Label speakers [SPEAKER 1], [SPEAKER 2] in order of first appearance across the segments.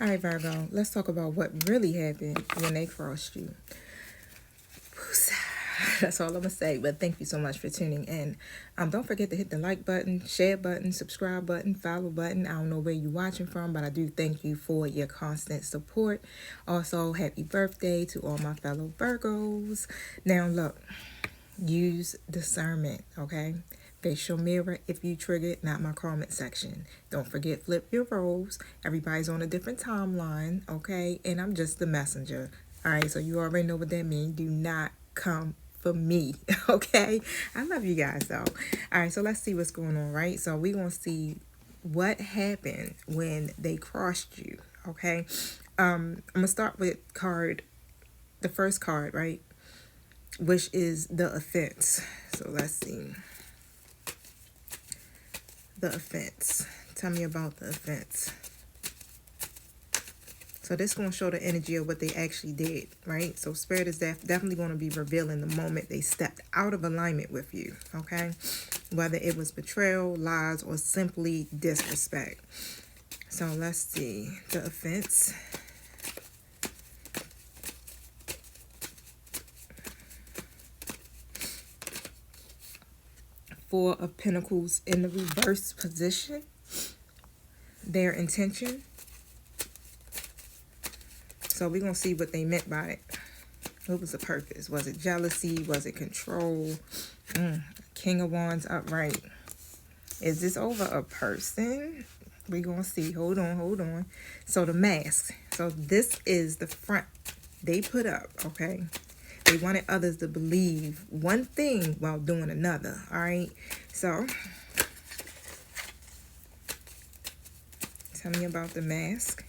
[SPEAKER 1] All right, Virgo, let's talk about what really happened when they crossed you. That's all I'm gonna say. But thank you so much for tuning in. Don't forget to hit the like button, share button, subscribe button, follow button. I don't know where you're watching from, but I do thank you for your constant support. Also, happy birthday to all my fellow Virgos. Now, look, use discernment, okay? Facial mirror if you triggered, not my comment section. Don't forget, flip your roles. Everybody's on a different timeline, okay? And I'm just the messenger. All right, so you already know what that means. Do not come for me, okay? I love you guys though. All right, so let's see what's going on, right? So we're going to see what happened when they crossed you, okay? I'm going to start with the first card, right? Which is the offense. So let's see. The offense. Tell me about the offense. So this is going to show the energy of what they actually did, right? So Spirit is definitely going to be revealing the moment they stepped out of alignment with you, okay? Whether it was betrayal, lies, or simply disrespect. So let's see. The offense. Four of Pentacles in the reverse position. Their intention. So we're going to see what they meant by it. What was the purpose? Was it jealousy? Was it control? King of Wands upright. Is this over a person? We're going to see. Hold on. So the mask. So this is the front they put up, okay? They wanted others to believe one thing while doing another, all right? So tell me about the mask.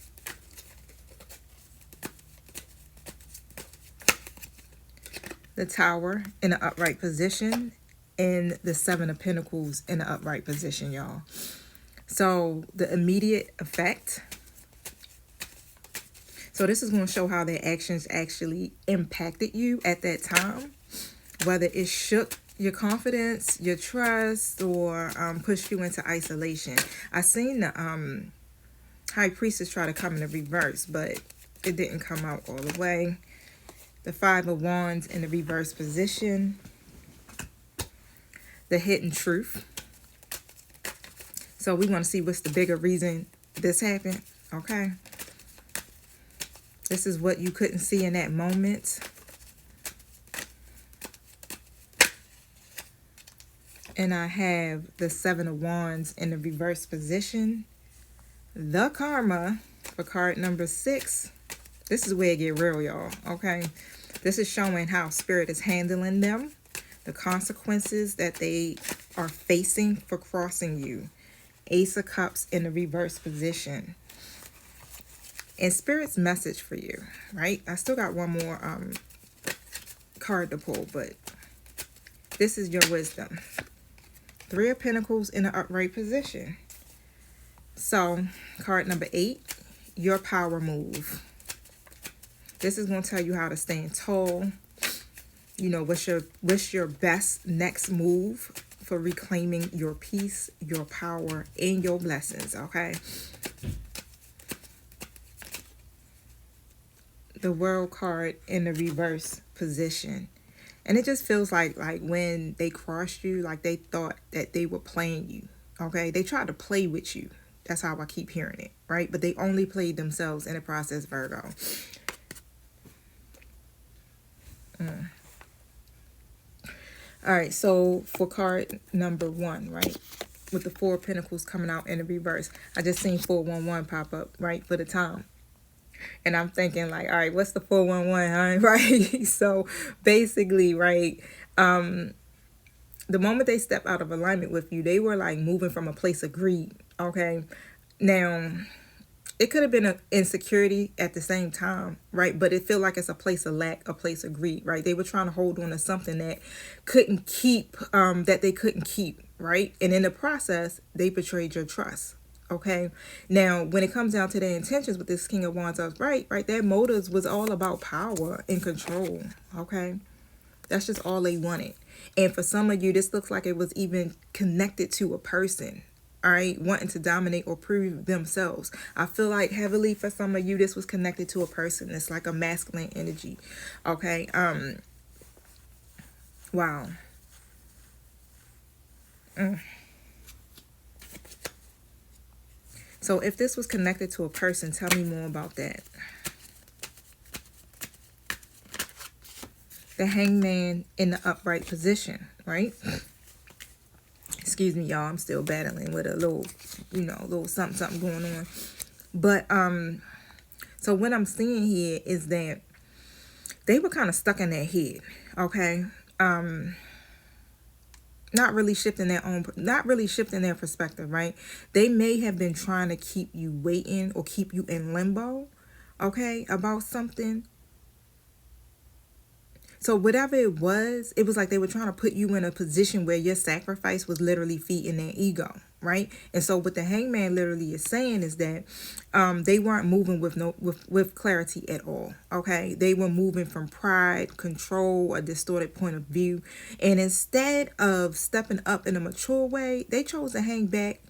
[SPEAKER 1] The Tower in an upright position, and the Seven of Pentacles in an upright position, y'all. So the immediate effect. So this is going to show how their actions actually impacted you at that time. Whether it shook your confidence, your trust, or pushed you into isolation. I seen the High Priestess try to come in the reverse, but it didn't come out all the way. The Five of Wands in the reverse position. The hidden truth. So we want to see what's the bigger reason this happened. Okay. This is what you couldn't see in that moment. And I have the Seven of Wands in the reverse position. The Karma for card number 6. This is where it get real, y'all. Okay. This is showing how Spirit is handling them. The consequences that they are facing for crossing you. Ace of Cups in the reverse position. And Spirit's message for you, right? I still got one more card to pull, but this is your wisdom. Three of Pentacles in an upright position. So, card number 8, your power move. This is going to tell you how to stand tall. You know, what's your best next move for reclaiming your peace, your power, and your blessings, okay? The World card in the reverse position. And it just feels like when they crossed you, like they thought that they were playing you, okay? They tried to play with you. That's how I keep hearing it, right? But they only played themselves in the process, Virgo. All right, so for card number 1, right, with the Four of Pentacles coming out in the reverse, I just seen 411 pop up, right, for the time. And I'm thinking like, all right, what's the 411, huh? Right? So basically, right, the moment they step out of alignment with you, they were like moving from a place of greed, okay? Now, it could have been an insecurity at the same time, right? But it feel like it's a place of lack, a place of greed, right? They were trying to hold on to something that couldn't keep, that they couldn't keep, right? And in the process, they betrayed your trust, okay? Now, when it comes down to their intentions with this King of Wands upright, right? Their motives was all about power and control, okay? That's just all they wanted. And for some of you, this looks like it was even connected to a person, All right, wanting to dominate or prove themselves. I feel like heavily for some of you, this was connected to a person. It's like a masculine energy. Okay. Wow. So if this was connected to a person, tell me more about that. The hangman in the upright position, right? Excuse me, y'all. I'm still battling with a little, little something going on. But so what I'm seeing here is that they were kind of stuck in their head, okay? Not really shifting their perspective, right? They may have been trying to keep you waiting or keep you in limbo, okay, about something. So whatever it was like they were trying to put you in a position where your sacrifice was literally feeding their ego, right? And so what the hangman literally is saying is that they weren't moving with clarity at all, okay? They were moving from pride, control, a distorted point of view. And instead of stepping up in a mature way, they chose to hang back,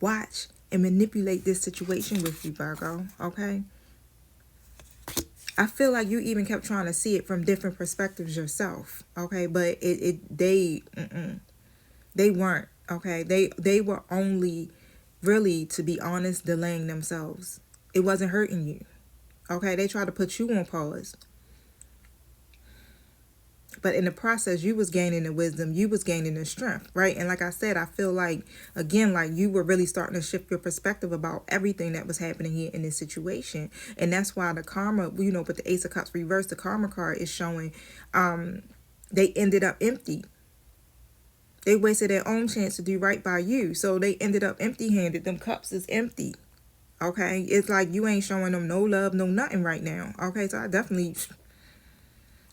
[SPEAKER 1] watch, and manipulate this situation with you, Virgo, okay? I feel like you even kept trying to see it from different perspectives yourself, okay? But they weren't, okay? They were only, really, to be honest, delaying themselves. It wasn't hurting you, okay? They tried to put you on pause. But in the process, you was gaining the wisdom, you was gaining the strength, right? And like I said, I feel like, again, like you were really starting to shift your perspective about everything that was happening here in this situation. And that's why the karma, with the Ace of Cups reversed, the karma card is showing they ended up empty. They wasted their own chance to do right by you. So they ended up empty-handed. Them cups is empty. Okay? It's like you ain't showing them no love, no nothing right now. Okay? So I definitely...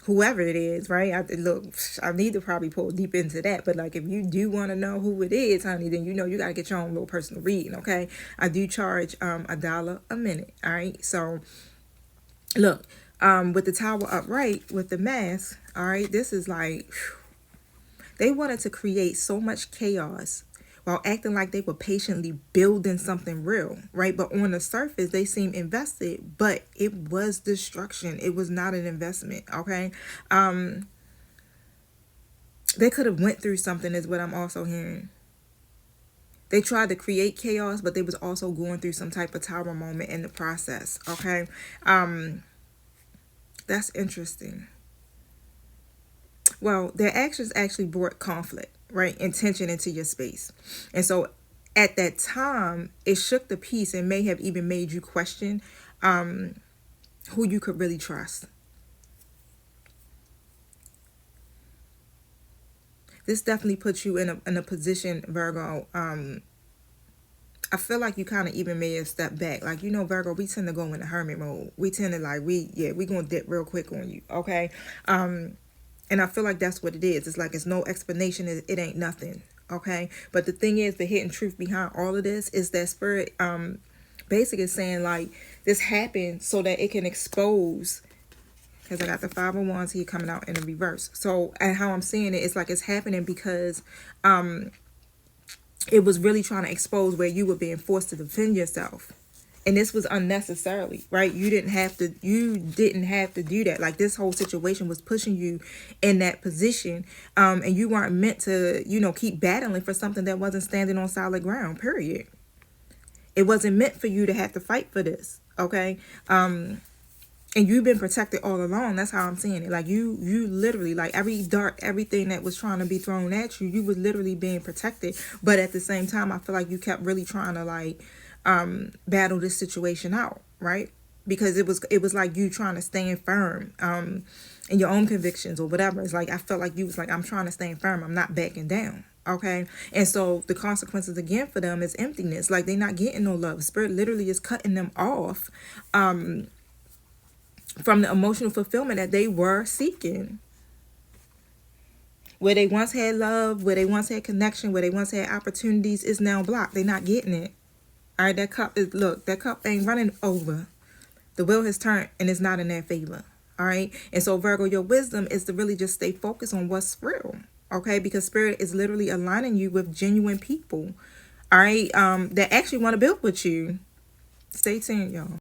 [SPEAKER 1] whoever it is, right? I need to probably pull deep into that. But like, if you do want to know who it is, honey, then you got to get your own little personal reading, okay? I do charge $1 a minute, all right? So, look, with the Tower upright, with the mask, all right, this is like, they wanted to create so much chaos while acting like they were patiently building something real, right? But on the surface, they seem invested, but it was destruction. It was not an investment, okay? They could have went through something is what I'm also hearing. They tried to create chaos, but they was also going through some type of tower moment in the process, okay? That's interesting. Well, their actions actually brought conflict, right, and tension into your space. And so at that time, it shook the peace and may have even made you question who you could really trust. This definitely puts you in a position, Virgo. I feel like you kind of even may have stepped back. Like, Virgo, we tend to go in the hermit mode. We tend to like, we going to dip real quick on you, okay? And I feel like that's what it is. It's like it's no explanation. It ain't nothing. Okay. But the thing is, the hidden truth behind all of this is that spirit basically is saying like this happened so that it can expose. Because I got the 5 of Wands here coming out in the reverse. So, and how I'm seeing it, it's like it's happening because it was really trying to expose where you were being forced to defend yourself. And this was unnecessarily, right? You didn't have to do that. Like, this whole situation was pushing you in that position. And you weren't meant to, keep battling for something that wasn't standing on solid ground, period. It wasn't meant for you to have to fight for this, okay? And you've been protected all along. That's how I'm seeing it. Like, you literally, like, every dart, everything that was trying to be thrown at you, you was literally being protected. But at the same time, I feel like you kept really trying to, like, battle this situation out, right? Because it was like you trying to stand firm in your own convictions or whatever. It's like I felt like you was like, I'm trying to stand firm, I'm not backing down, okay? And so the consequences again for them is emptiness. Like, they're not getting no love. Spirit literally is cutting them off from the emotional fulfillment that they were seeking. Where they once had love, where they once had connection, where they once had opportunities is now blocked. They're not getting it. All right, that cup ain't running over. The wheel has turned and it's not in their favor. All right. And so, Virgo, your wisdom is to really just stay focused on what's real. Okay. Because spirit is literally aligning you with genuine people all right, that actually want to build with you. Stay tuned, y'all.